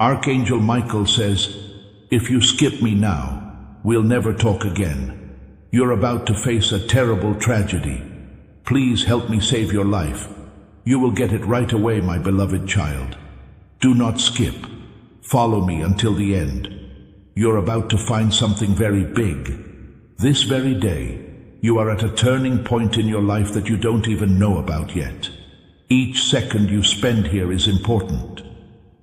Archangel Michael says, "If you skip me now, we'll never talk again. You're about to face a terrible tragedy. Please help me save your life. You will get it right away, my beloved child. Do not skip. Follow me until the end. You're about to find something very big. This very day, you are at a turning point in your life that you don't even know about yet. Each second you spend here is important.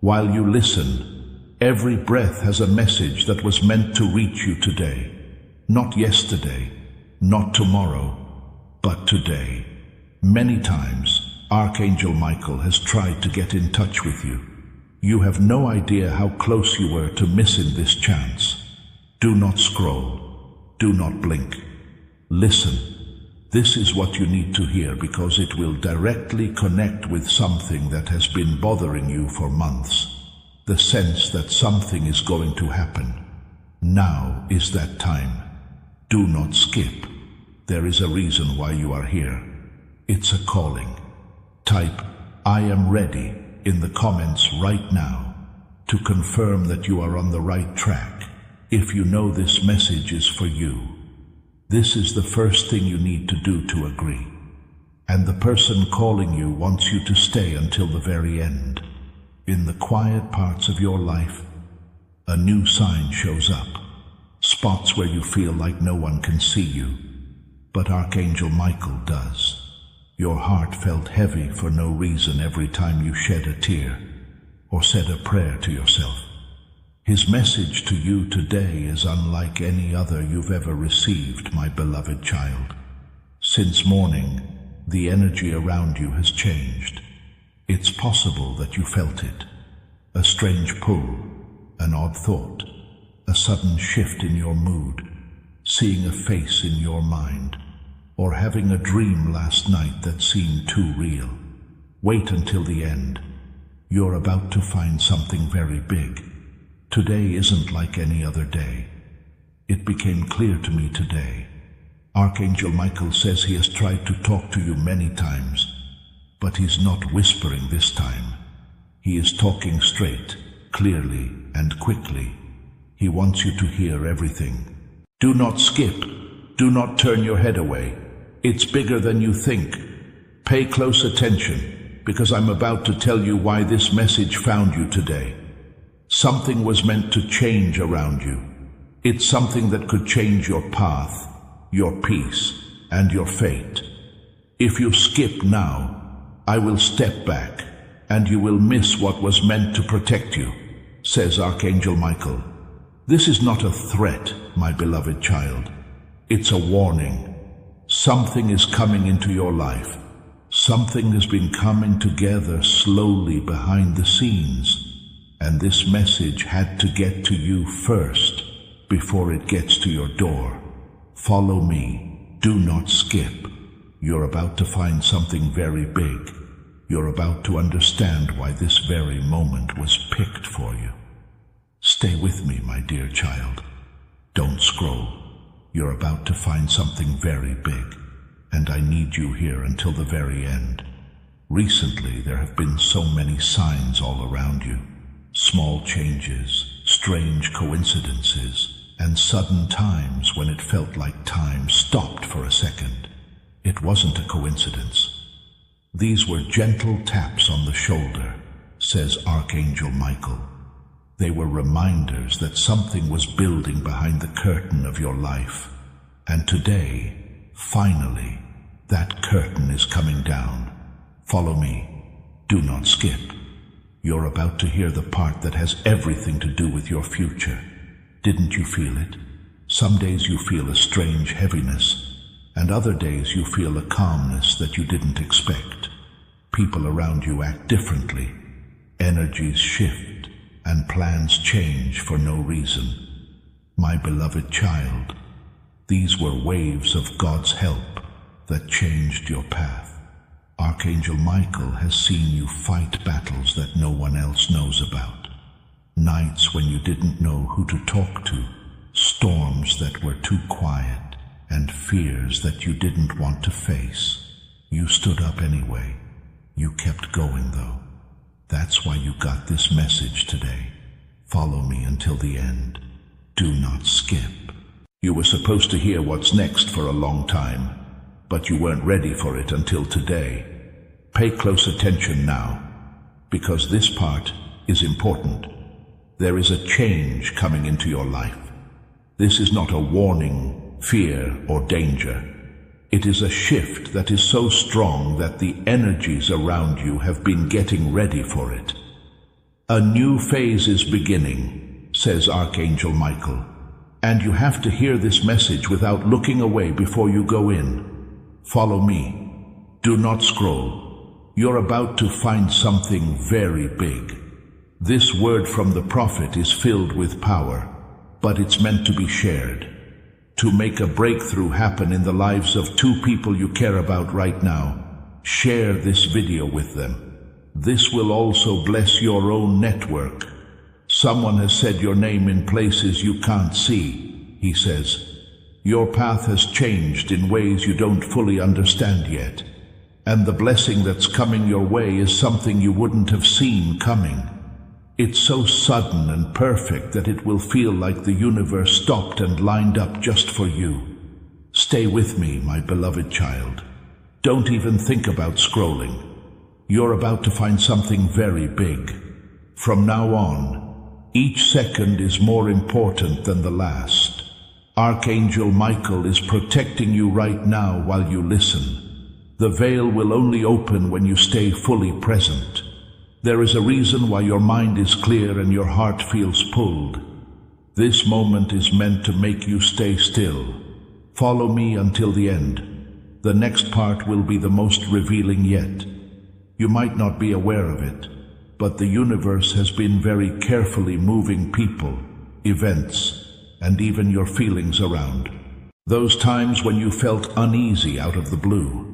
While you listen, every breath has a message that was meant to reach you today. Not yesterday, not tomorrow, but today. Many times, Archangel Michael has tried to get in touch with you. You have no idea how close you were to missing this chance. Do not scroll. Do not blink. Listen. This is what you need to hear because it will directly connect with something that has been bothering you for months. The sense that something is going to happen. Now is that time. Do not skip. There is a reason why you are here. It's a calling. Type, "I am ready," in the comments right now to confirm that you are on the right track. If you know this message is for you, this is the first thing you need to do to agree. And the person calling you wants you to stay until the very end. In the quiet parts of your life, a new sign shows up. Spots where you feel like no one can see you, but Archangel Michael does. Your heart felt heavy for no reason every time you shed a tear or said a prayer to yourself. His message to you today is unlike any other you've ever received, my beloved child. Since morning, the energy around you has changed. It's possible that you felt it. A strange pull, an odd thought, a sudden shift in your mood, seeing a face in your mind, or having a dream last night that seemed too real. Wait until the end. You're about to find something very big. Today isn't like any other day. It became clear to me today. Archangel Michael says he has tried to talk to you many times, but he's not whispering this time. He is talking straight, clearly, and quickly. He wants you to hear everything. Do not skip. Do not turn your head away. It's bigger than you think. Pay close attention, because I'm about to tell you why this message found you today. Something was meant to change around you. It's something that could change your path, your peace, and your fate. If you skip now, I will step back, and you will miss what was meant to protect you, says Archangel Michael. This is not a threat, my beloved child. It's a warning. Something is coming into your life. Something has been coming together slowly behind the scenes, and this message had to get to you first before it gets to your door. Follow me. Do not skip. You're about to find something very big. You're about to understand why this very moment was picked for you. Stay with me, my dear child. Don't scroll. You're about to find something very big, and I need you here until the very end. Recently, there have been so many signs all around you. Small changes, strange coincidences, and sudden times when it felt like time stopped for a second. It wasn't a coincidence. These were gentle taps on the shoulder, says Archangel Michael. They were reminders that something was building behind the curtain of your life. And today, finally, that curtain is coming down. Follow me. Do not skip. You're about to hear the part that has everything to do with your future. Didn't you feel it? Some days you feel a strange heaviness, and other days you feel a calmness that you didn't expect. People around you act differently. Energies shift, and plans change for no reason. My beloved child, these were waves of God's help that changed your path. Archangel Michael has seen you fight battles that no one else knows about. Nights when you didn't know who to talk to, storms that were too quiet, and fears that you didn't want to face. You stood up anyway. You kept going though. That's why you got this message today. Follow me until the end. Do not skip. You were supposed to hear what's next for a long time, but you weren't ready for it until today. Pay close attention now, because this part is important. There is a change coming into your life. This is not a warning, fear, or danger. It is a shift that is so strong that the energies around you have been getting ready for it. A new phase is beginning, says Archangel Michael, and you have to hear this message without looking away before you go in. Follow me. Do not scroll. You're about to find something very big. This word from the prophet is filled with power, but it's meant to be shared. To make a breakthrough happen in the lives of two people you care about right now, share this video with them. This will also bless your own network. Someone has said your name in places you can't see, he says. Your path has changed in ways you don't fully understand yet, and the blessing that's coming your way is something you wouldn't have seen coming. It's so sudden and perfect that it will feel like the universe stopped and lined up just for you. Stay with me, my beloved child. Don't even think about scrolling. You're about to find something very big. From now on, each second is more important than the last. Archangel Michael is protecting you right now while you listen. The veil will only open when you stay fully present. There is a reason why your mind is clear and your heart feels pulled. This moment is meant to make you stay still. Follow me until the end. The next part will be the most revealing yet. You might not be aware of it, but the universe has been very carefully moving people, events, and even your feelings around. Those times when you felt uneasy out of the blue,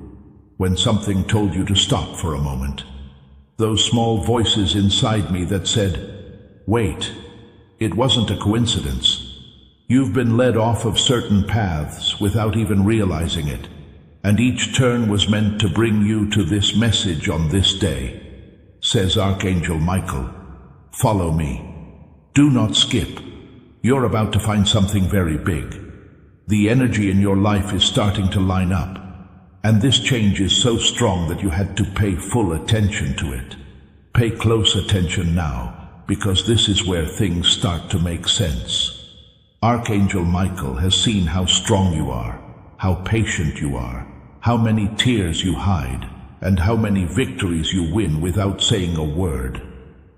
when something told you to stop for a moment. Those small voices inside me that said, wait, it wasn't a coincidence. You've been led off of certain paths without even realizing it, and each turn was meant to bring you to this message on this day, says Archangel Michael. Follow me. Do not skip. You're about to find something very big. The energy in your life is starting to line up, and this change is so strong that you had to pay full attention to it. Pay close attention now, because this is where things start to make sense. Archangel Michael has seen how strong you are, how patient you are, how many tears you hide, and how many victories you win without saying a word.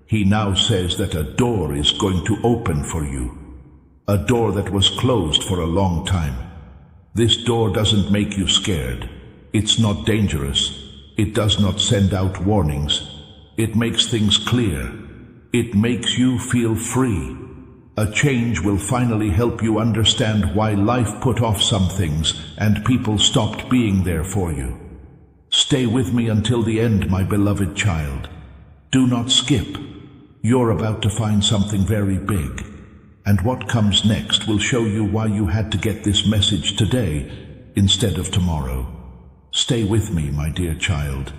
He now says that a door is going to open for you, a door that was closed for a long time. This door doesn't make you scared. It's not dangerous. It does not send out warnings. It makes things clear. It makes you feel free. A change will finally help you understand why life put off some things and people stopped being there for you. Stay with me until the end, my beloved child. Do not skip. You're about to find something very big, and what comes next will show you why you had to get this message today instead of tomorrow. Stay with me, my dear child.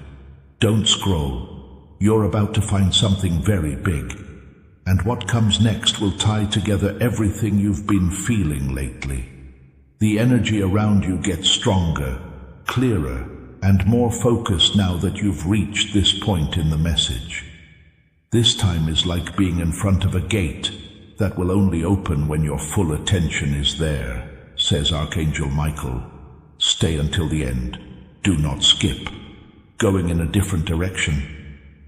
Don't scroll. You're about to find something very big, and what comes next will tie together everything you've been feeling lately. The energy around you gets stronger, clearer, and more focused now that you've reached this point in the message. This time is like being in front of a gate that will only open when your full attention is there, says Archangel Michael. Stay until the end. Do not skip. Going in a different direction.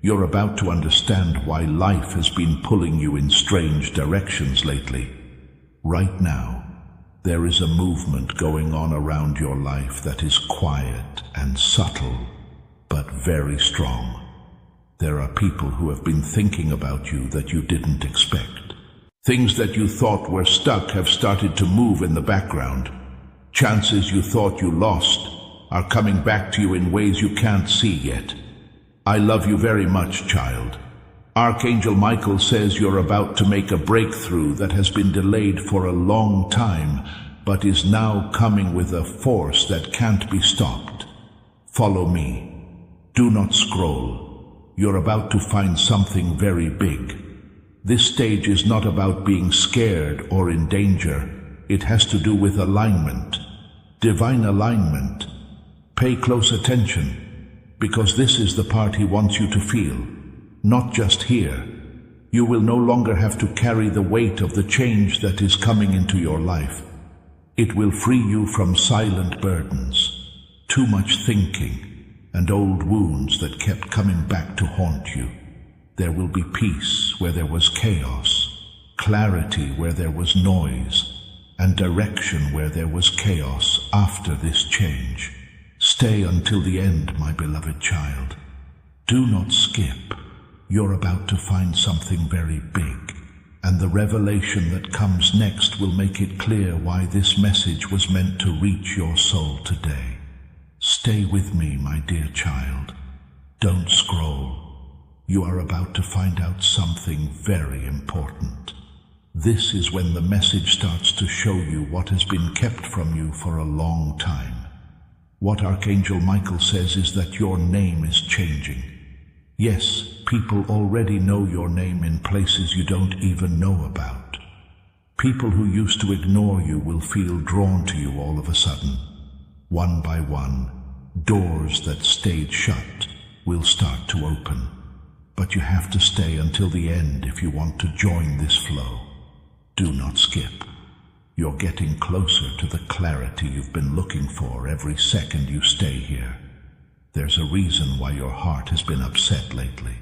You're about to understand why life has been pulling you in strange directions lately. Right now, there is a movement going on around your life that is quiet and subtle, but very strong. There are people who have been thinking about you that you didn't expect. Things that you thought were stuck have started to move in the background. Chances you thought you lost are coming back to you in ways you can't see yet. I love you very much, child. Archangel Michael says you're about to make a breakthrough that has been delayed for a long time, but is now coming with a force that can't be stopped. Follow me. Do not scroll. You're about to find something very big. This stage is not about being scared or in danger. It has to do with alignment, divine alignment. Pay close attention, because this is the part he wants you to feel, not just hear. You will no longer have to carry the weight of the change that is coming into your life. It will free you from silent burdens, too much thinking, and old wounds that kept coming back to haunt you. There will be peace where there was chaos, clarity where there was noise, and direction where there was chaos after this change. Stay until the end, my beloved child. Do not skip. You're about to find something very big, and the revelation that comes next will make it clear why this message was meant to reach your soul today. Stay with me, my dear child. Don't scroll. You are about to find out something very important. This is when the message starts to show you what has been kept from you for a long time. What Archangel Michael says is that your name is changing. Yes, people already know your name in places you don't even know about. People who used to ignore you will feel drawn to you all of a sudden. One by one, doors that stayed shut will start to open. But you have to stay until the end if you want to join this flow. Do not skip. You're getting closer to the clarity you've been looking for every second you stay here. There's a reason why your heart has been upset lately.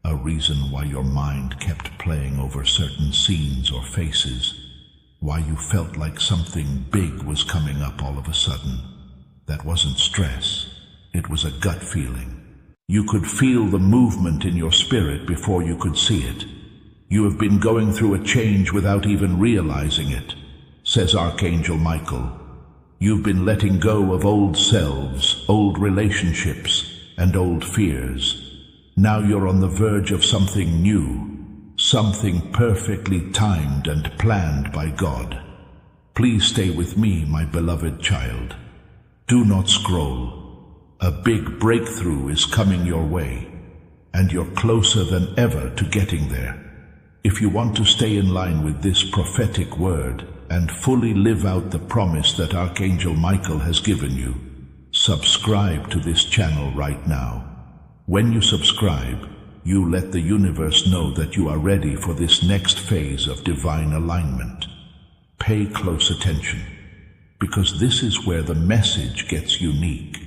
A reason why your mind kept playing over certain scenes or faces. Why you felt like something big was coming up all of a sudden. That wasn't stress. It was a gut feeling. You could feel the movement in your spirit before you could see it. You have been going through a change without even realizing it, says Archangel Michael. You've been letting go of old selves, old relationships, and old fears. Now you're on the verge of something new, something perfectly timed and planned by God. Please stay with me, my beloved child. Do not scroll. A big breakthrough is coming your way, and you're closer than ever to getting there. If you want to stay in line with this prophetic word and fully live out the promise that Archangel Michael has given you, subscribe to this channel right now. When you subscribe, you let the universe know that you are ready for this next phase of divine alignment. Pay close attention, because this is where the message gets unique.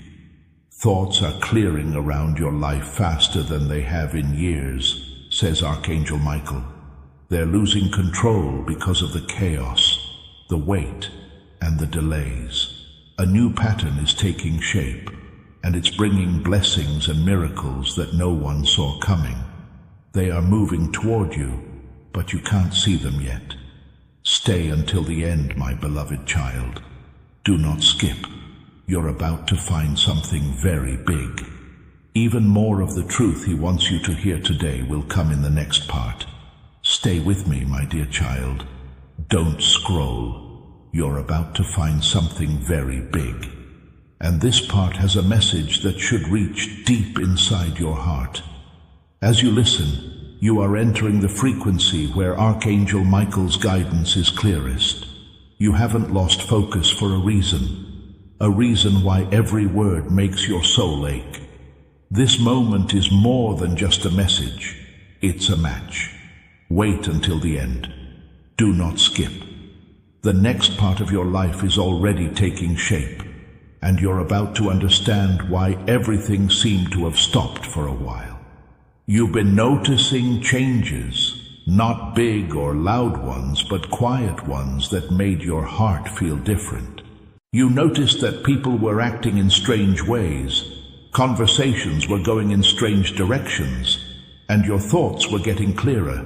Thoughts are clearing around your life faster than they have in years, says Archangel Michael. They're losing control because of the chaos, the weight, and the delays. A new pattern is taking shape, and it's bringing blessings and miracles that no one saw coming. They are moving toward you, but you can't see them yet. Stay until the end, my beloved child. Do not skip. You're about to find something very big. Even more of the truth he wants you to hear today will come in the next part. Stay with me, my dear child. Don't scroll. You're about to find something very big. And this part has a message that should reach deep inside your heart. As you listen, you are entering the frequency where Archangel Michael's guidance is clearest. You haven't lost focus for a reason why every word makes your soul ache. This moment is more than just a message. It's a match. Wait until the end. Do not skip. The next part of your life is already taking shape, and you're about to understand why everything seemed to have stopped for a while. You've been noticing changes, not big or loud ones, but quiet ones that made your heart feel different. You noticed that people were acting in strange ways, conversations were going in strange directions, and your thoughts were getting clearer.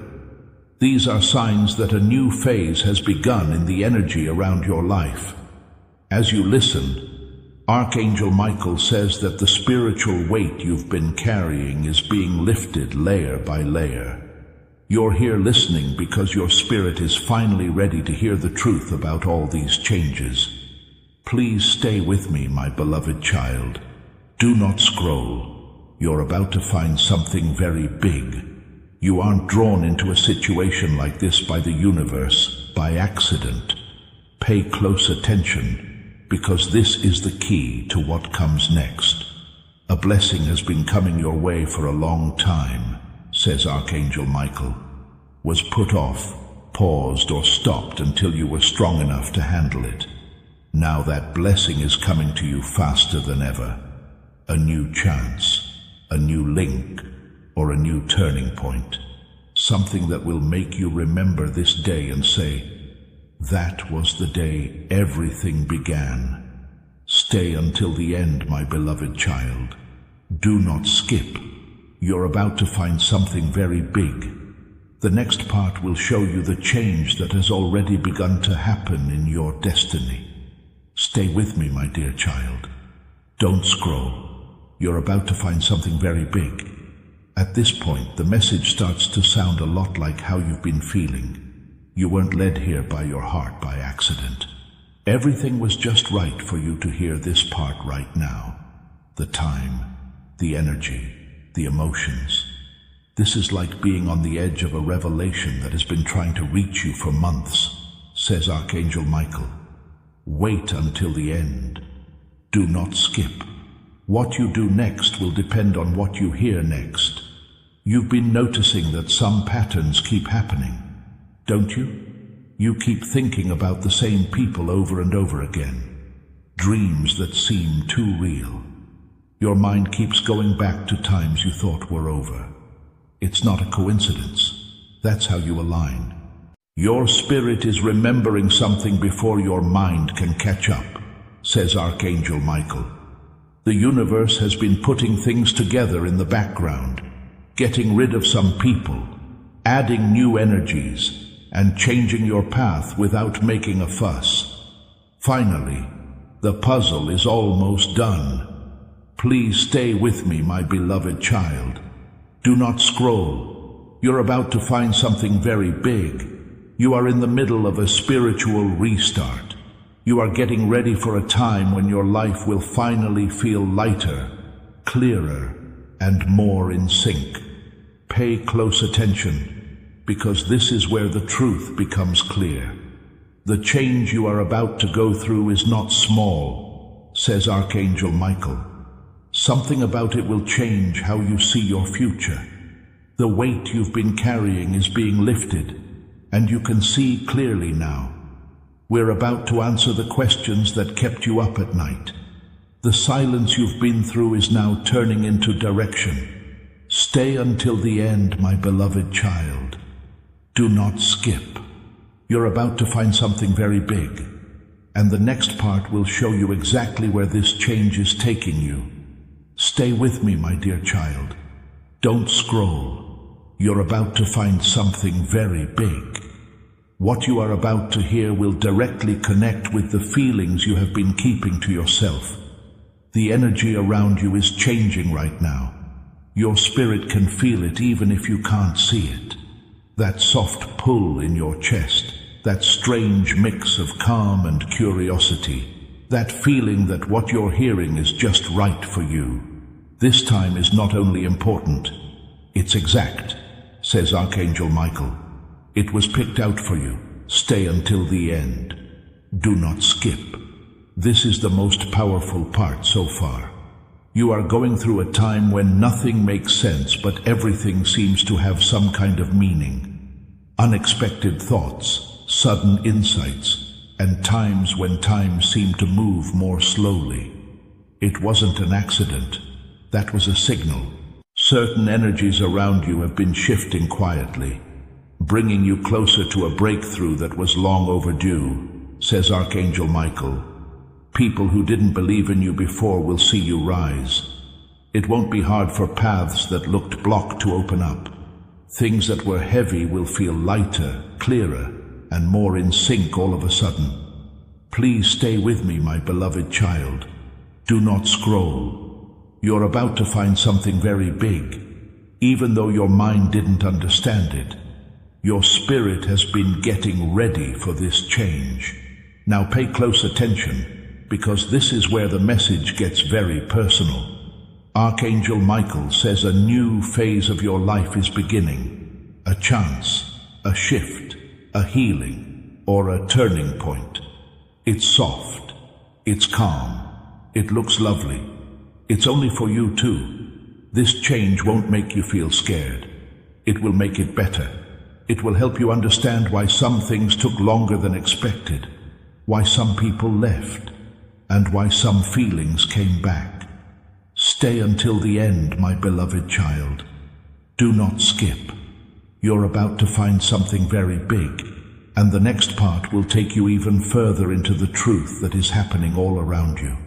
These are signs that a new phase has begun in the energy around your life. As you listen, Archangel Michael says that the spiritual weight you've been carrying is being lifted layer by layer. You're here listening because your spirit is finally ready to hear the truth about all these changes. Please stay with me, my beloved child. Do not scroll. You're about to find something very big. You aren't drawn into a situation like this by the universe, by accident. Pay close attention, because this is the key to what comes next. A blessing has been coming your way for a long time, says Archangel Michael. Was put off, paused, or stopped until you were strong enough to handle it. Now that blessing is coming to you faster than ever. A new chance, a new link, or a new turning point. Something that will make you remember this day and say, that was the day everything began. Stay until the end, my beloved child. Do not skip. You're about to find something very big. The next part will show you the change that has already begun to happen in your destiny. Stay with me, my dear child. Don't scroll. You're about to find something very big. At this point, the message starts to sound a lot like how you've been feeling. You weren't led here by your heart by accident. Everything was just right for you to hear this part right now. The time, the energy, the emotions. This is like being on the edge of a revelation that has been trying to reach you for months, says Archangel Michael. Wait until the end. Do not skip. What you do next will depend on what you hear next. You've been noticing that some patterns keep happening, don't you? You keep thinking about the same people over and over again. Dreams that seem too real. Your mind keeps going back to times you thought were over. It's not a coincidence. That's how you align. Your spirit is remembering something before your mind can catch up, says Archangel Michael. The universe has been putting things together in the background, getting rid of some people, adding new energies, and changing your path without making a fuss. Finally, the puzzle is almost done. Please stay with me, my beloved child. Do not scroll. You're about to find something very big. You are in the middle of a spiritual restart. You are getting ready for a time when your life will finally feel lighter, clearer, and more in sync. Pay close attention, because this is where the truth becomes clear. The change you are about to go through is not small, says Archangel Michael. Something about it will change how you see your future. The weight you've been carrying is being lifted, and you can see clearly now. We're about to answer the questions that kept you up at night. The silence you've been through is now turning into direction. Stay until the end, my beloved child. Do not skip. You're about to find something very big, and the next part will show you exactly where this change is taking you. Stay with me, my dear child. Don't scroll. You're about to find something very big. What you are about to hear will directly connect with the feelings you have been keeping to yourself. The energy around you is changing right now. Your spirit can feel it even if you can't see it. That soft pull in your chest, that strange mix of calm and curiosity, that feeling that what you're hearing is just right for you. This time is not only important, it's exact, says Archangel Michael. It was picked out for you. Stay until the end. Do not skip. This is the most powerful part so far. You are going through a time when nothing makes sense, but everything seems to have some kind of meaning. Unexpected thoughts, sudden insights, and times when time seemed to move more slowly. It wasn't an accident. That was a signal. Certain energies around you have been shifting quietly, bringing you closer to a breakthrough that was long overdue, says Archangel Michael. People who didn't believe in you before will see you rise. It won't be hard for paths that looked blocked to open up. Things that were heavy will feel lighter, clearer, and more in sync all of a sudden. Please stay with me, my beloved child. Do not scroll. You're about to find something very big, even though your mind didn't understand it. Your spirit has been getting ready for this change. Now pay close attention, because this is where the message gets very personal. Archangel Michael says a new phase of your life is beginning. a chance, a shift, a healing, or a turning point. It's soft, it's calm, it looks lovely. It's only for you too. This change won't make you feel scared. It will make it better. It will help you understand why some things took longer than expected, why some people left, and why some feelings came back. Stay until the end, my beloved child. Do not skip. You're about to find something very big, and the next part will take you even further into the truth that is happening all around you.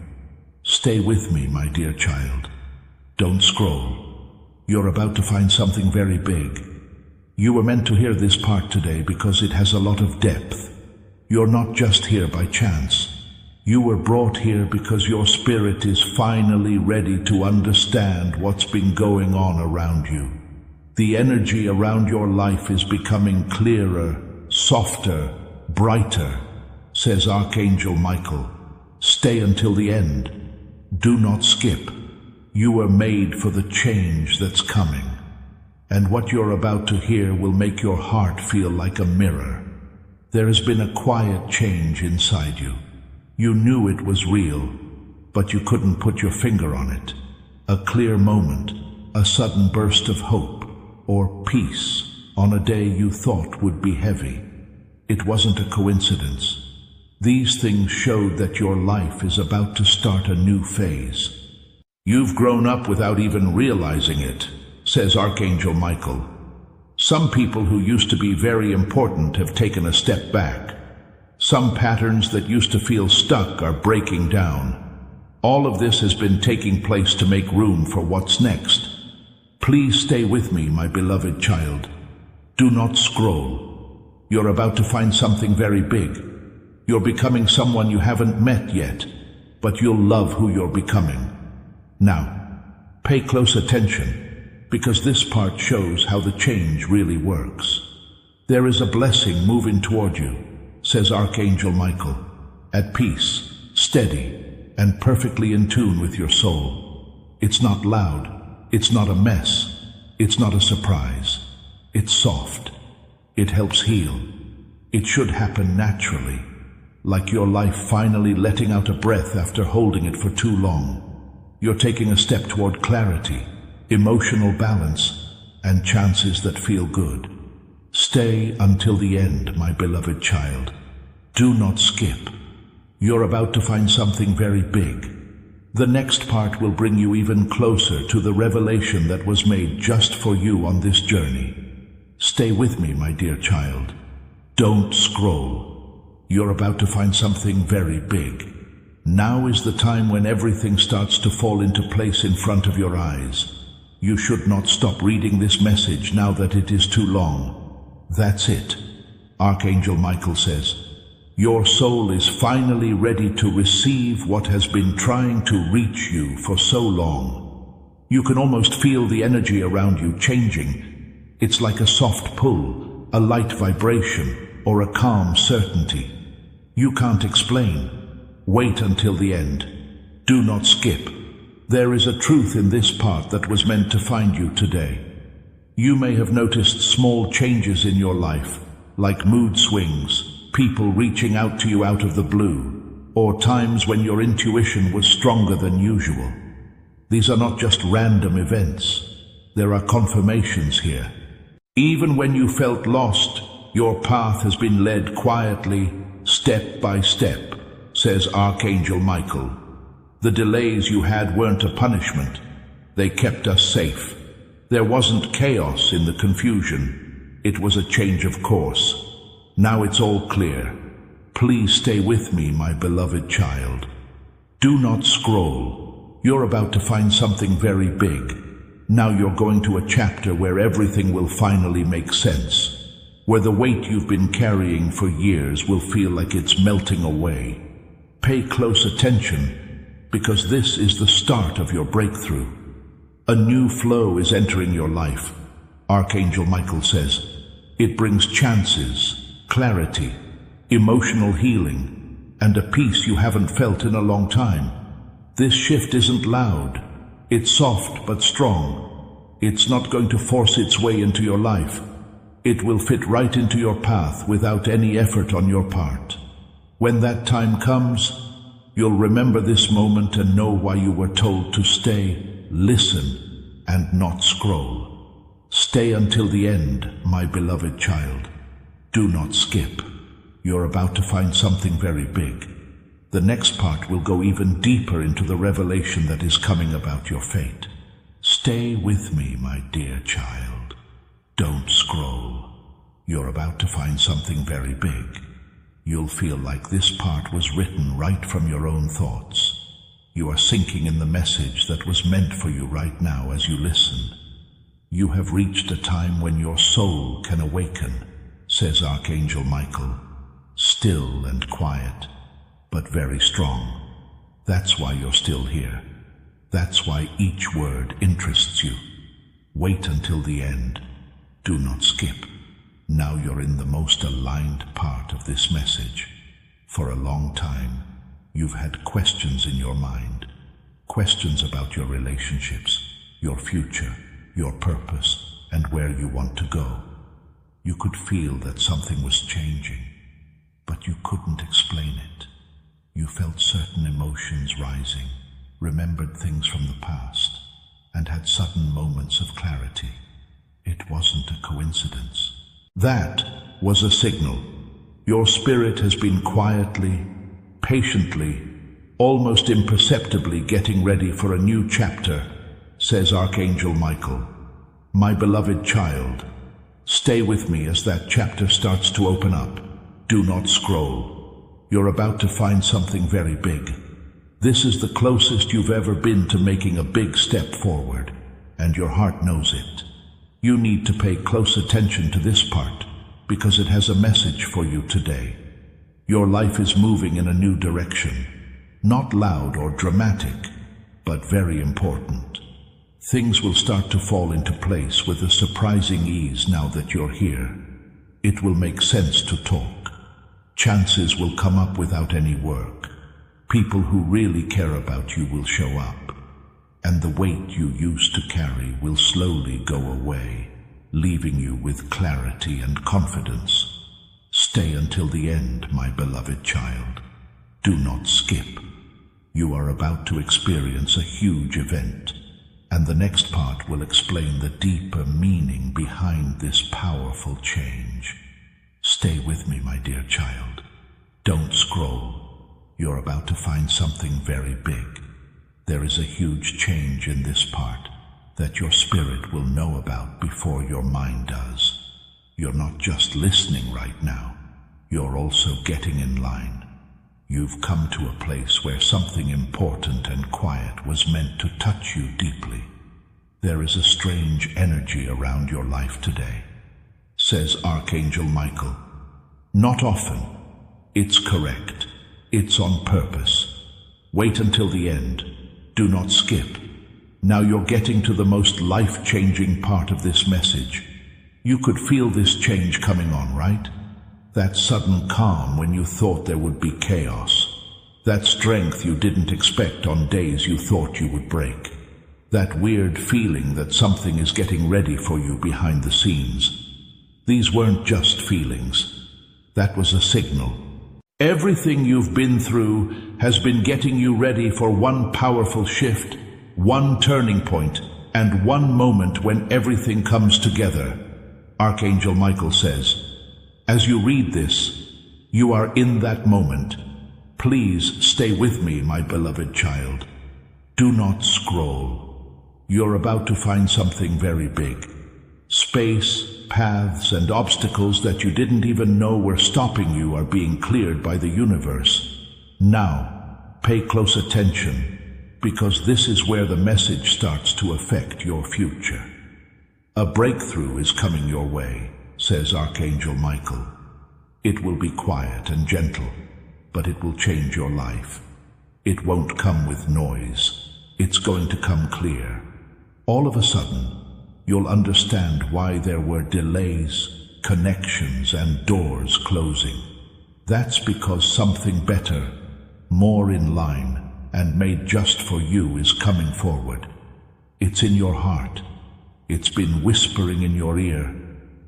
Stay with me, my dear child. Don't scroll. You're about to find something very big. You were meant to hear this part today because it has a lot of depth. You're not just here by chance. You were brought here because your spirit is finally ready to understand what's been going on around you. The energy around your life is becoming clearer, softer, brighter, says Archangel Michael. Stay until the end. Do not skip. You were made for the change that's coming. And what you're about to hear will make your heart feel like a mirror. There has been a quiet change inside you. You knew it was real, but you couldn't put your finger on it. A clear moment, a sudden burst of hope, or peace on a day you thought would be heavy. It wasn't a coincidence. These things showed that your life is about to start a new phase. You've grown up without even realizing it, says Archangel Michael. Some people who used to be very important have taken a step back. Some patterns that used to feel stuck are breaking down. All of this has been taking place to make room for what's next. Please stay with me, my beloved child. Do not scroll. You're about to find something very big. You're becoming someone you haven't met yet, but you'll love who you're becoming. Now, pay close attention, because this part shows how the change really works. There is a blessing moving toward you, says Archangel Michael, at peace, steady, and perfectly in tune with your soul. It's not loud, it's not a mess, it's not a surprise. It's soft. It helps heal. It should happen naturally, like your life finally letting out a breath after holding it for too long. You're taking a step toward clarity, emotional balance, and chances that feel good. Stay until the end, my beloved child. Do not skip. You're about to find something very big. The next part will bring you even closer to the revelation that was made just for you on this journey. Stay with me, my dear child. Don't scroll. You're about to find something very big. Now is the time when everything starts to fall into place in front of your eyes. You should not stop reading this message now that it is too long. That's it. Archangel Michael says, your soul is finally ready to receive what has been trying to reach you for so long. You can almost feel the energy around you changing. It's like a soft pull, a light vibration, or a calm certainty. You can't explain. Wait until the end. Do not skip. There is a truth in this part that was meant to find you today. You may have noticed small changes in your life, like mood swings, people reaching out to you out of the blue, or times when your intuition was stronger than usual. These are not just random events. There are confirmations here. Even when you felt lost, your path has been led quietly, step by step, says Archangel Michael. The delays you had weren't a punishment. They kept us safe. There wasn't chaos in the confusion. It was a change of course. Now it's all clear. Please stay with me, my beloved child. Do not scroll. You're about to find something very big. Now you're going to a chapter where everything will finally make sense, where the weight you've been carrying for years will feel like it's melting away. Pay close attention, because this is the start of your breakthrough. A new flow is entering your life, Archangel Michael says. It brings chances, clarity, emotional healing, and a peace you haven't felt in a long time. This shift isn't loud. It's soft but strong. It's not going to force its way into your life. It will fit right into your path without any effort on your part. When that time comes, you'll remember this moment and know why you were told to stay, listen, and not scroll. Stay until the end, my beloved child. Do not skip. You're about to find something very big. The next part will go even deeper into the revelation that is coming about your fate. Stay with me, my dear child. Don't scroll. You're about to find something very big. You'll feel like this part was written right from your own thoughts. You are sinking in the message that was meant for you right now as you listen. You have reached a time when your soul can awaken, says Archangel Michael. Still and quiet, but very strong. That's why you're still here. That's why each word interests you. Wait until the end. Do not skip. Now you're in the most aligned part of this message. For a long time, you've had questions in your mind. Questions about your relationships, your future, your purpose, and where you want to go. You could feel that something was changing, but you couldn't explain it. You felt certain emotions rising, remembered things from the past, and had sudden moments of clarity. It wasn't a coincidence. That was a signal. Your spirit has been quietly, patiently, almost imperceptibly getting ready for a new chapter, says Archangel Michael. My beloved child, stay with me as that chapter starts to open up. Do not scroll. You're about to find something very big. This is the closest you've ever been to making a big step forward, and your heart knows it. You need to pay close attention to this part, because it has a message for you today. Your life is moving in a new direction, not loud or dramatic, but very important. Things will start to fall into place with a surprising ease now that you're here. It will make sense to talk. Chances will come up without any work. People who really care about you will show up. And the weight you used to carry will slowly go away, leaving you with clarity and confidence. Stay until the end, my beloved child. Do not skip. You are about to experience a huge event, and the next part will explain the deeper meaning behind this powerful change. Stay with me, my dear child. Don't scroll. You're about to find something very big. There is a huge change in this part that your spirit will know about before your mind does. You're not just listening right now, you're also getting in line. You've come to a place where something important and quiet was meant to touch you deeply. There is a strange energy around your life today, says Archangel Michael. Not often. It's correct. It's on purpose. Wait until the end. Do not skip. Now you're getting to the most life-changing part of this message. You could feel this change coming on, right? That sudden calm when you thought there would be chaos. That strength you didn't expect on days you thought you would break. That weird feeling that something is getting ready for you behind the scenes. These weren't just feelings. That was a signal. Everything you've been through has been getting you ready for one powerful shift, one turning point, and one moment when everything comes together. Archangel Michael says, as you read this, you are in that moment. Please stay with me, my beloved child. Do not scroll. You're about to find something very big. Space, paths, and obstacles that you didn't even know were stopping you are being cleared by the universe. Now, pay close attention, because this is where the message starts to affect your future. A breakthrough is coming your way, says Archangel Michael. It will be quiet and gentle, but it will change your life. It won't come with noise. It's going to come clear. All of a sudden, you'll understand why there were delays, connections, and doors closing. That's because something better, more in line, and made just for you is coming forward. It's in your heart. It's been whispering in your ear,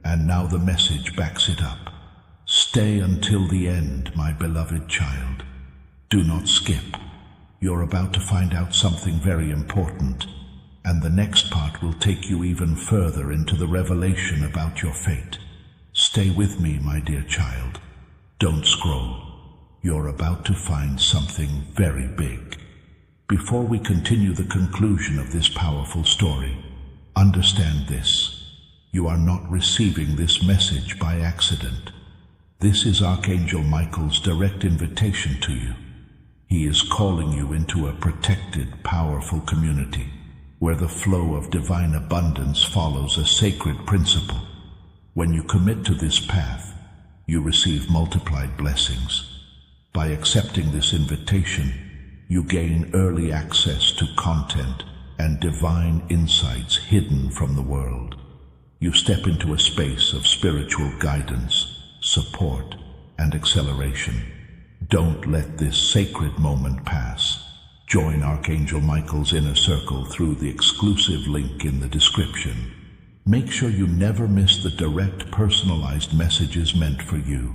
and now the message backs it up. Stay until the end, my beloved child. Do not skip. You're about to find out something very important, and the next part will take you even further into the revelation about your fate. Stay with me, my dear child. Don't scroll. You're about to find something very big. Before we continue the conclusion of this powerful story, understand this. You are not receiving this message by accident. This is Archangel Michael's direct invitation to you. He is calling you into a protected, powerful community where the flow of divine abundance follows a sacred principle. When you commit to this path, you receive multiplied blessings. By accepting this invitation, you gain early access to content and divine insights hidden from the world. You step into a space of spiritual guidance, support, and acceleration. Don't let this sacred moment pass. Join Archangel Michael's inner circle through the exclusive link in the description. Make sure you never miss the direct, personalized messages meant for you.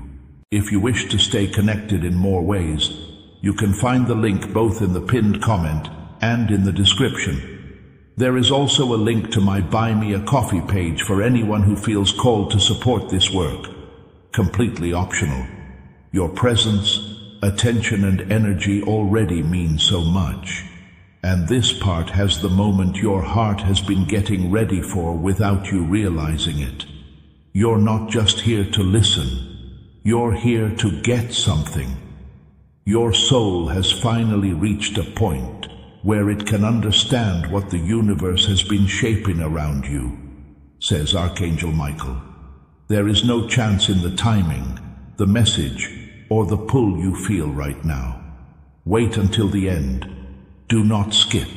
If you wish to stay connected in more ways, you can find the link both in the pinned comment and in the description. There is also a link to my Buy Me a Coffee page for anyone who feels called to support this work. Completely optional. Your presence, attention, and energy already mean so much. And this part has the moment your heart has been getting ready for without you realizing it. You're not just here to listen. You're here to get something. Your soul has finally reached a point where it can understand what the universe has been shaping around you, says Archangel Michael. There is no chance in the timing, the message, or the pull you feel right now. Wait until the end. Do not skip.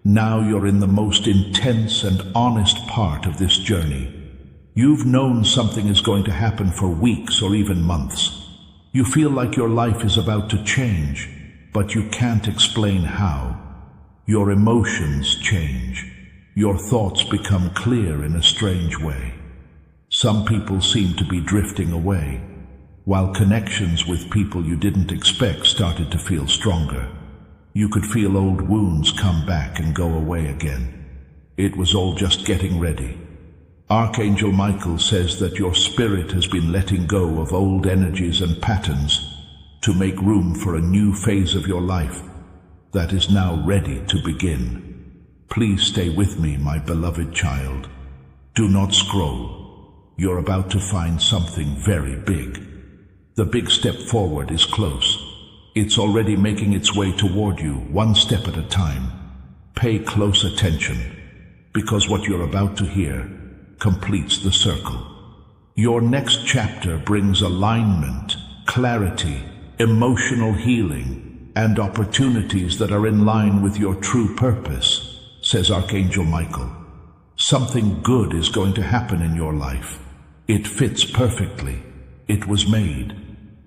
Now you're in the most intense and honest part of this journey. You've known something is going to happen for weeks or even months. You feel like your life is about to change, but you can't explain how. Your emotions change. Your thoughts become clear in a strange way. Some people seem to be drifting away, while connections with people you didn't expect started to feel stronger. You could feel old wounds come back and go away again. It was all just getting ready. Archangel Michael says that your spirit has been letting go of old energies and patterns to make room for a new phase of your life that is now ready to begin. Please stay with me, my beloved child. Do not scroll. You're about to find something very big. The big step forward is close. It's already making its way toward you, one step at a time. Pay close attention, because what you're about to hear completes the circle. Your next chapter brings alignment, clarity, emotional healing, and opportunities that are in line with your true purpose, says Archangel Michael. Something good is going to happen in your life. It fits perfectly. It was made.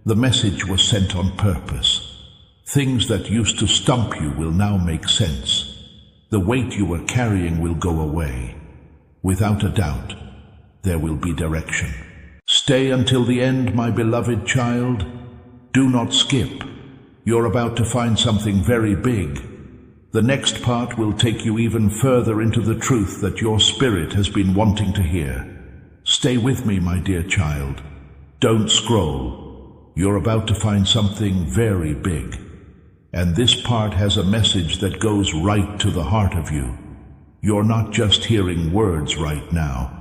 The message was sent on purpose. Things that used to stump you will now make sense. The weight you were carrying will go away. Without a doubt, there will be direction. Stay until the end, my beloved child. Do not skip. You're about to find something very big. The next part will take you even further into the truth that your spirit has been wanting to hear. Stay with me, my dear child. Don't scroll. You're about to find something very big. And this part has a message that goes right to the heart of you. You're not just hearing words right now.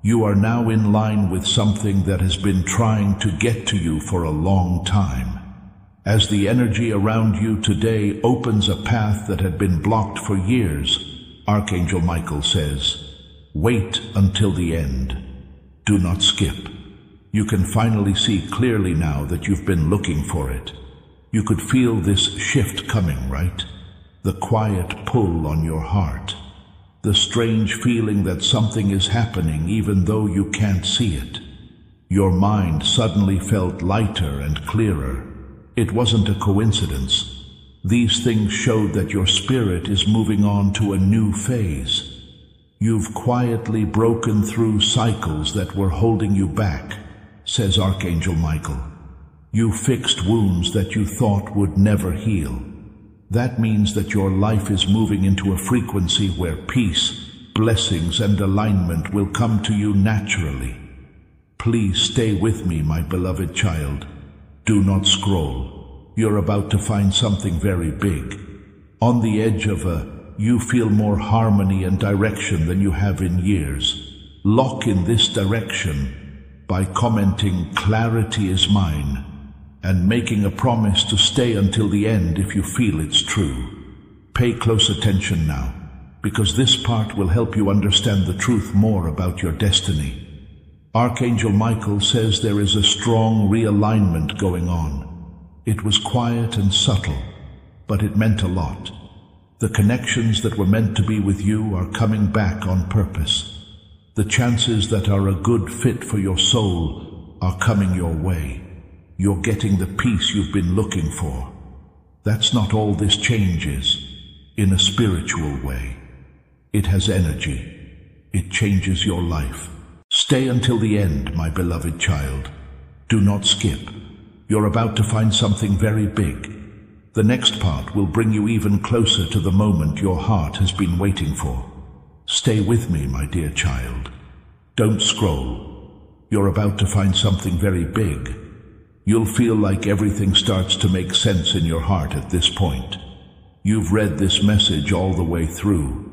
You are now in line with something that has been trying to get to you for a long time. As the energy around you today opens a path that had been blocked for years, Archangel Michael says, wait until the end. Do not skip. You can finally see clearly now that you've been looking for it. You could feel this shift coming, right? The quiet pull on your heart. The strange feeling that something is happening even though you can't see it. Your mind suddenly felt lighter and clearer. It wasn't a coincidence. These things showed that your spirit is moving on to a new phase. You've quietly broken through cycles that were holding you back, says Archangel Michael. You fixed wounds that you thought would never heal. That means that your life is moving into a frequency where peace, blessings, and alignment will come to you naturally. Please stay with me, my beloved child. Do not scroll. You're about to find something very big. On the edge of you feel more harmony and direction than you have in years. Lock in this direction by commenting "Clarity is mine" and making a promise to stay until the end if you feel it's true. Pay close attention now, because this part will help you understand the truth more about your destiny. Archangel Michael says there is a strong realignment going on. It was quiet and subtle, but it meant a lot. The connections that were meant to be with you are coming back on purpose. The chances that are a good fit for your soul are coming your way. You're getting the peace you've been looking for. That's not all this change is. In a spiritual way, it has energy. It changes your life. Stay until the end, my beloved child. Do not skip. You're about to find something very big. The next part will bring you even closer to the moment your heart has been waiting for. Stay with me, my dear child. Don't scroll. You're about to find something very big. You'll feel like everything starts to make sense in your heart at this point. You've read this message all the way through.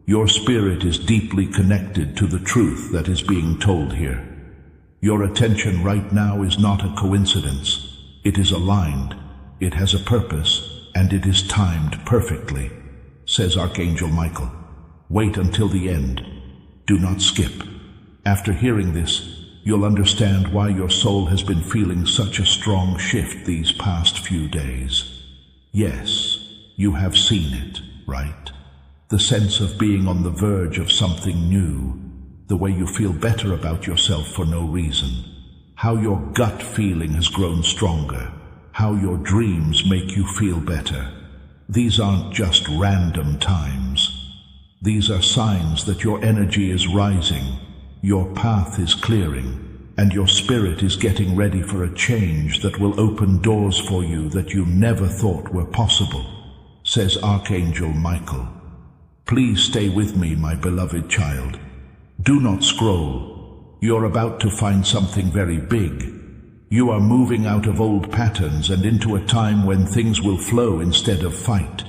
Your spirit is deeply connected to the truth that is being told here. Your attention right now is not a coincidence. It is aligned. It has a purpose, and it is timed perfectly, says Archangel Michael. Wait until the end. Do not skip. After hearing this, you'll understand why your soul has been feeling such a strong shift these past few days. Yes, you have seen it, right? The sense of being on the verge of something new, the way you feel better about yourself for no reason, how your gut feeling has grown stronger, how your dreams make you feel better. These aren't just random times. These are signs that your energy is rising, your path is clearing, and your spirit is getting ready for a change that will open doors for you that you never thought were possible, says Archangel Michael. Please stay with me, my beloved child. Do not scroll. You're about to find something very big. You are moving out of old patterns and into a time when things will flow instead of fight.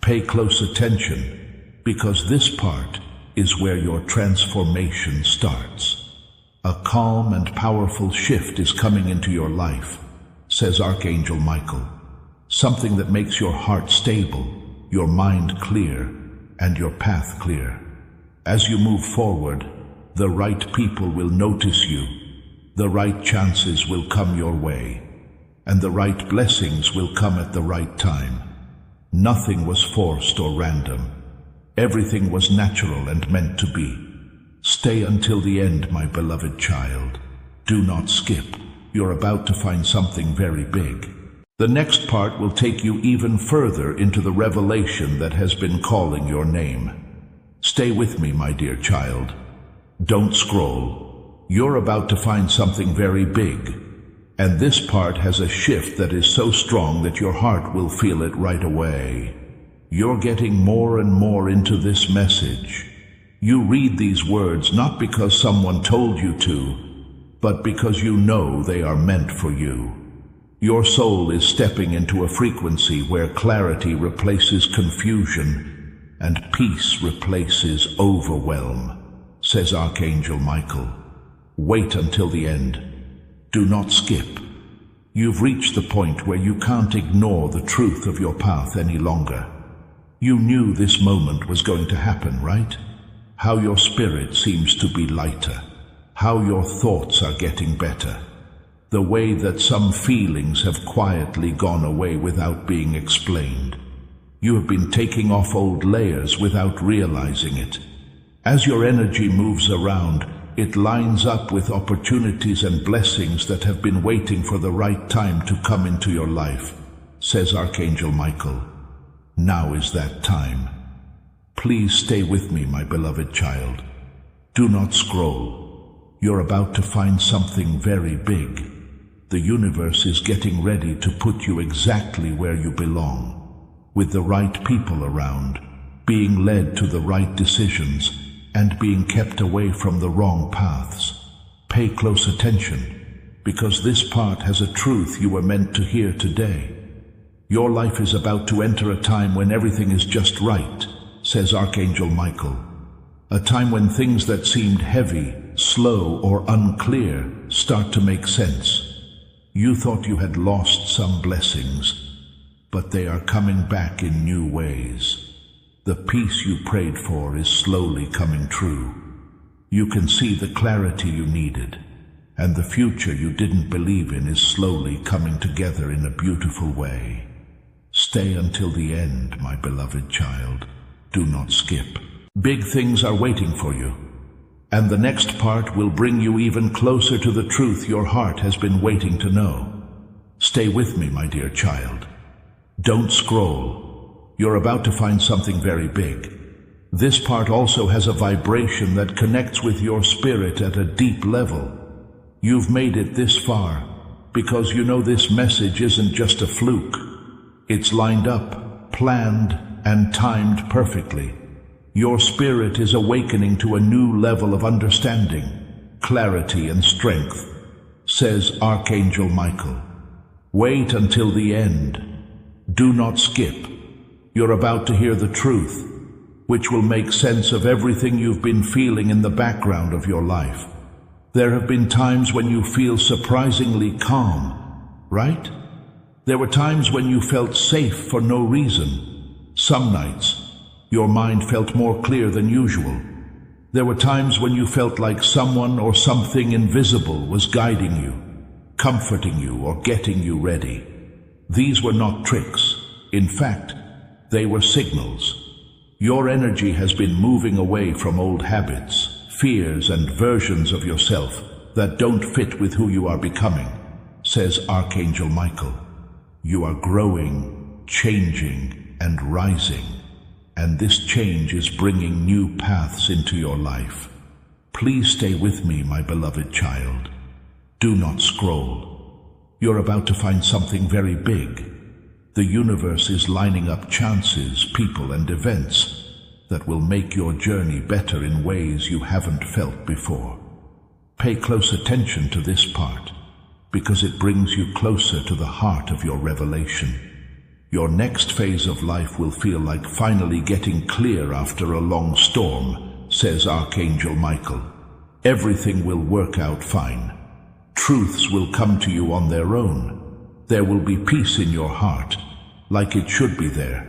Pay close attention, because this part is where your transformation starts. A calm and powerful shift is coming into your life, says Archangel Michael. Something that makes your heart stable, your mind clear, and your path clear. As you move forward, the right people will notice you. The right chances will come your way, and the right blessings will come at the right time. Nothing was forced or random. Everything was natural and meant to be. Stay until the end, my beloved child. Do not skip. You're about to find something very big. The next part will take you even further into the revelation that has been calling your name. Stay with me, my dear child. Don't scroll. You're about to find something very big, and this part has a shift that is so strong that your heart will feel it right away. You're getting more and more into this message. You read these words not because someone told you to, but because you know they are meant for you. Your soul is stepping into a frequency where clarity replaces confusion and peace replaces overwhelm, says Archangel Michael. Wait until the end. Do not skip. You've reached the point where you can't ignore the truth of your path any longer. You knew this moment was going to happen, right? How your spirit seems to be lighter. How your thoughts are getting better. The way that some feelings have quietly gone away without being explained. You have been taking off old layers without realizing it. As your energy moves around, it lines up with opportunities and blessings that have been waiting for the right time to come into your life, says Archangel Michael. Now is that time. Please stay with me, my beloved child. Do not scroll. You're about to find something very big. The universe is getting ready to put you exactly where you belong, with the right people around, being led to the right decisions, and being kept away from the wrong paths. Pay close attention, because this part has a truth you were meant to hear today. Your life is about to enter a time when everything is just right, says Archangel Michael. A time when things that seemed heavy, slow, or unclear start to make sense. You thought you had lost some blessings, but they are coming back in new ways. The peace you prayed for is slowly coming true. You can see the clarity you needed, and the future you didn't believe in is slowly coming together in a beautiful way. Stay until the end, my beloved child. Do not skip. Big things are waiting for you, and the next part will bring you even closer to the truth your heart has been waiting to know. Stay with me, my dear child. Don't scroll. You're about to find something very big. This part also has a vibration that connects with your spirit at a deep level. You've made it this far because you know this message isn't just a fluke. It's lined up, planned, and timed perfectly. Your spirit is awakening to a new level of understanding, clarity, and strength, says Archangel Michael. Wait until the end. Do not skip. You're about to hear the truth, which will make sense of everything you've been feeling in the background of your life. There have been times when you feel surprisingly calm, right? There were times when you felt safe for no reason. Some nights, your mind felt more clear than usual. There were times when you felt like someone or something invisible was guiding you, comforting you, or getting you ready. These were not tricks. In fact, they were signals. Your energy has been moving away from old habits, fears, and versions of yourself that don't fit with who you are becoming, says Archangel Michael. You are growing, changing, and rising, and this change is bringing new paths into your life. Please stay with me, my beloved child. Do not scroll. You're about to find something very big. The universe is lining up chances, people, and events that will make your journey better in ways you haven't felt before. Pay close attention to this part, because it brings you closer to the heart of your revelation. Your next phase of life will feel like finally getting clear after a long storm, says Archangel Michael. Everything will work out fine. Truths will come to you on their own. There will be peace in your heart, like it should be there.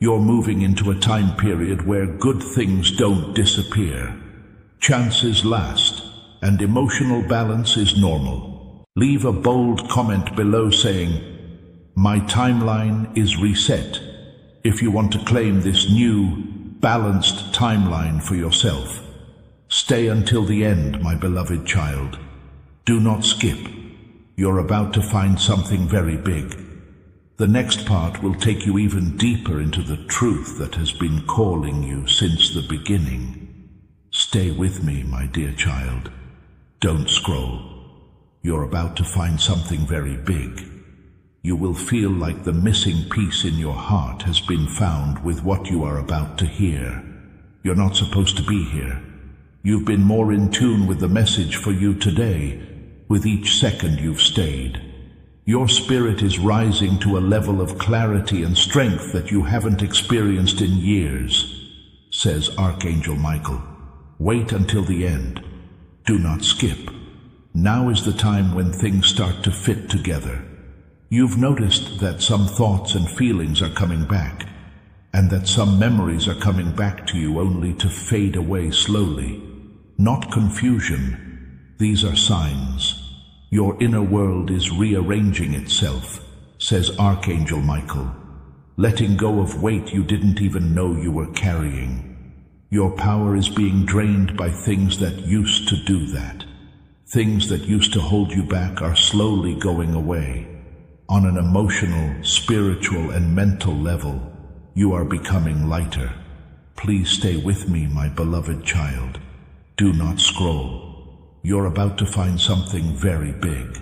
You're moving into a time period where good things don't disappear. Chances last, and emotional balance is normal. Leave a bold comment below saying, "My timeline is reset," if you want to claim this new, balanced timeline for yourself. Stay until the end, my beloved child. Do not skip. You're about to find something very big. The next part will take you even deeper into the truth that has been calling you since the beginning. Stay with me, my dear child. Don't scroll. You're about to find something very big. You will feel like the missing piece in your heart has been found with what you are about to hear. You're not supposed to be here. You've been more in tune with the message for you today, with each second you've stayed. Your spirit is rising to a level of clarity and strength that you haven't experienced in years, says Archangel Michael. Wait until the end. Do not skip. Now is the time when things start to fit together. You've noticed that some thoughts and feelings are coming back, and that some memories are coming back to you only to fade away slowly. Not confusion. These are signs. Your inner world is rearranging itself, says Archangel Michael, letting go of weight you didn't even know you were carrying. Your power is being drained by things that used to do that. Things that used to hold you back are slowly going away. On an emotional, spiritual, and mental level, you are becoming lighter. Please stay with me, my beloved child. Do not scroll. You're about to find something very big.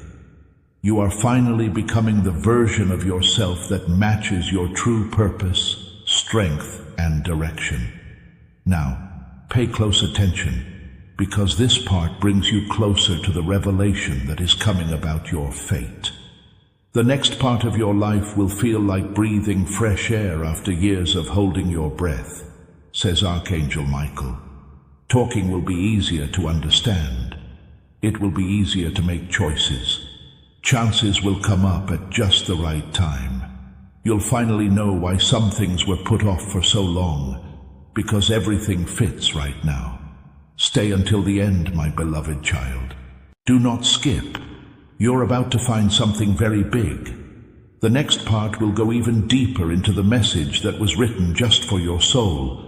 You are finally becoming the version of yourself that matches your true purpose, strength, and direction. Now, pay close attention, because this part brings you closer to the revelation that is coming about your fate. The next part of your life will feel like breathing fresh air after years of holding your breath, says Archangel Michael. Talking will be easier to understand. It will be easier to make choices. Chances will come up at just the right time. You'll finally know why some things were put off for so long, because everything fits right now. Stay until the end, my beloved child. Do not skip. You're about to find something very big. The next part will go even deeper into the message that was written just for your soul.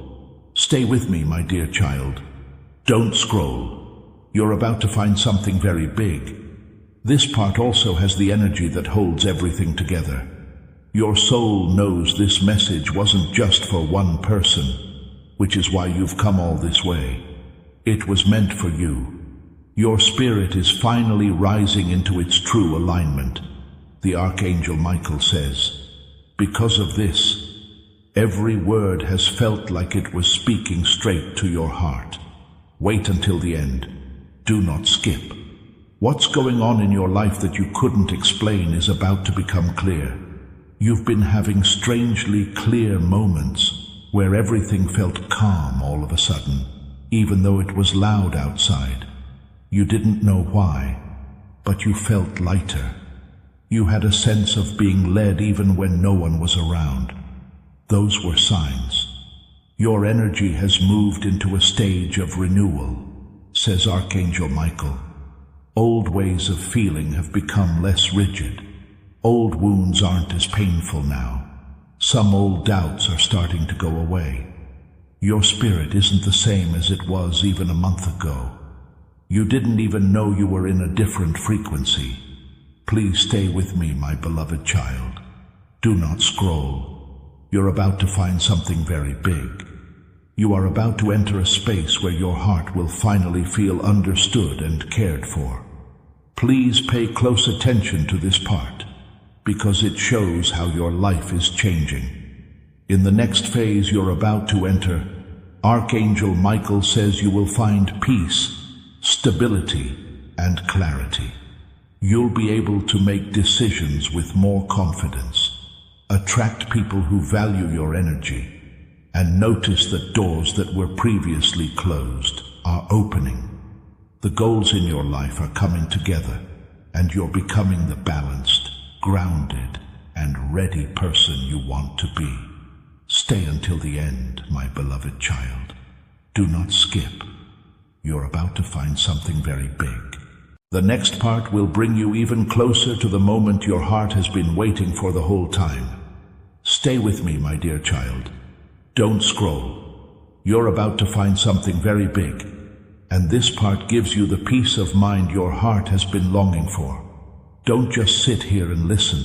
Stay with me, my dear child. Don't scroll. You're about to find something very big. This part also has the energy that holds everything together. Your soul knows this message wasn't just for one person, which is why you've come all this way. It was meant for you. Your spirit is finally rising into its true alignment. The Archangel Michael says, because of this, every word has felt like it was speaking straight to your heart. Wait until the end. Do not skip. What's going on in your life that you couldn't explain is about to become clear. You've been having strangely clear moments where everything felt calm all of a sudden, even though it was loud outside. You didn't know why, but you felt lighter. You had a sense of being led even when no one was around. Those were signs. Your energy has moved into a stage of renewal, says Archangel Michael. Old ways of feeling have become less rigid. Old wounds aren't as painful now. Some old doubts are starting to go away. Your spirit isn't the same as it was even a month ago. You didn't even know you were in a different frequency. Please stay with me, my beloved child. Do not scroll. You're about to find something very big. You are about to enter a space where your heart will finally feel understood and cared for. Please pay close attention to this part, because it shows how your life is changing. In the next phase you're about to enter, Archangel Michael says you will find peace, stability, and clarity. You'll be able to make decisions with more confidence, attract people who value your energy, and notice that doors that were previously closed are opening. The goals in your life are coming together, and you're becoming the balanced, grounded, and ready person you want to be. Stay until the end, my beloved child. Do not skip. You're about to find something very big. The next part will bring you even closer to the moment your heart has been waiting for the whole time. Stay with me, my dear child. Don't scroll. You're about to find something very big, and this part gives you the peace of mind your heart has been longing for. Don't just sit here and listen.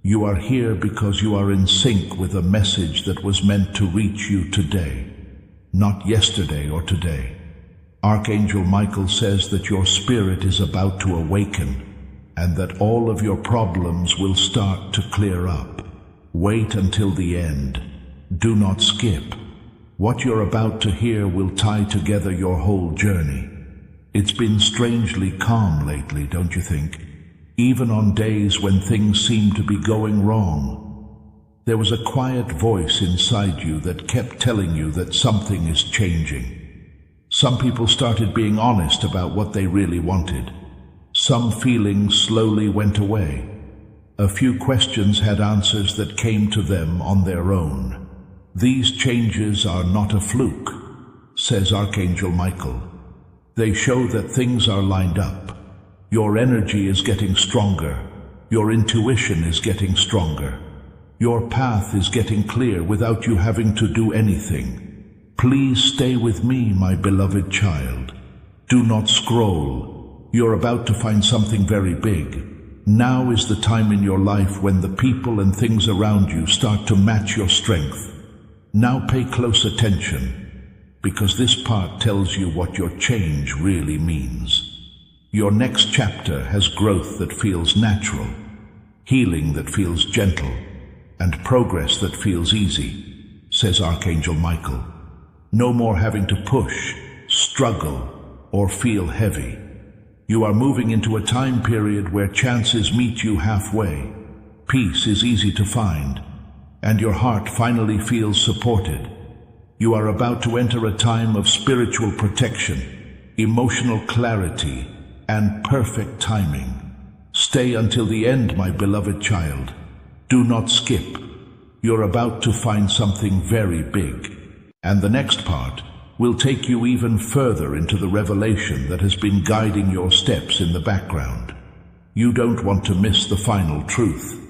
You are here because you are in sync with a message that was meant to reach you today, not yesterday or today. Archangel Michael says that your spirit is about to awaken, and that all of your problems will start to clear up. Wait until the end. Do not skip. What you're about to hear will tie together your whole journey. It's been strangely calm lately, don't you think? Even on days when things seem to be going wrong. There was a quiet voice inside you that kept telling you that something is changing. Some people started being honest about what they really wanted. Some feelings slowly went away. A few questions had answers that came to them on their own. These changes are not a fluke, says Archangel Michael. They show that things are lined up. Your energy is getting stronger. Your intuition is getting stronger. Your path is getting clear without you having to do anything. Please stay with me, my beloved child. Do not scroll. You're about to find something very big. Now is the time in your life when the people and things around you start to match your strength. Now pay close attention, because this part tells you what your change really means. Your next chapter has growth that feels natural, healing that feels gentle, and progress that feels easy, says Archangel Michael. No more having to push, struggle, or feel heavy. You are moving into a time period where chances meet you halfway. Peace is easy to find, and your heart finally feels supported. You are about to enter a time of spiritual protection, emotional clarity, and perfect timing. Stay until the end, my beloved child. Do not skip. You're about to find something very big. And the next part will take you even further into the revelation that has been guiding your steps in the background. You don't want to miss the final truth.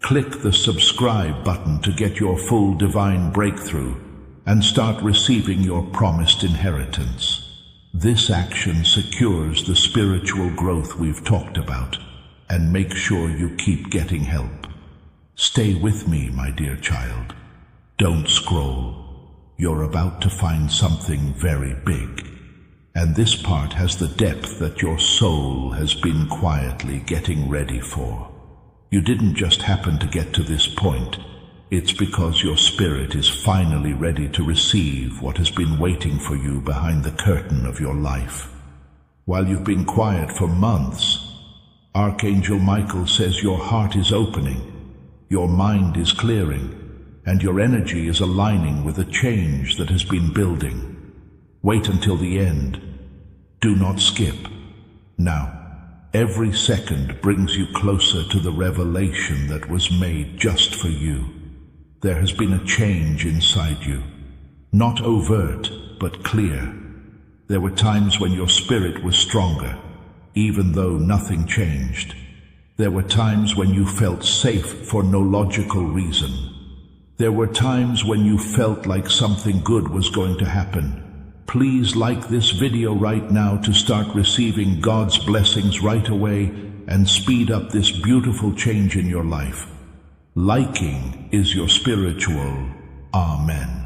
Click the subscribe button to get your full divine breakthrough and start receiving your promised inheritance. This action secures the spiritual growth we've talked about, and make sure you keep getting help. Stay with me, my dear child. Don't scroll. You're about to find something very big. And this part has the depth that your soul has been quietly getting ready for. You didn't just happen to get to this point. It's because your spirit is finally ready to receive what has been waiting for you behind the curtain of your life. While you've been quiet for months, Archangel Michael says your heart is opening, your mind is clearing, and your energy is aligning with a change that has been building. Wait until the end. Do not skip. Now, every second brings you closer to the revelation that was made just for you. There has been a change inside you, not overt, but clear. There were times when your spirit was stronger, even though nothing changed. There were times when you felt safe for no logical reason. There were times when you felt like something good was going to happen. Please like this video right now to start receiving God's blessings right away and speed up this beautiful change in your life. Liking is your spiritual Amen.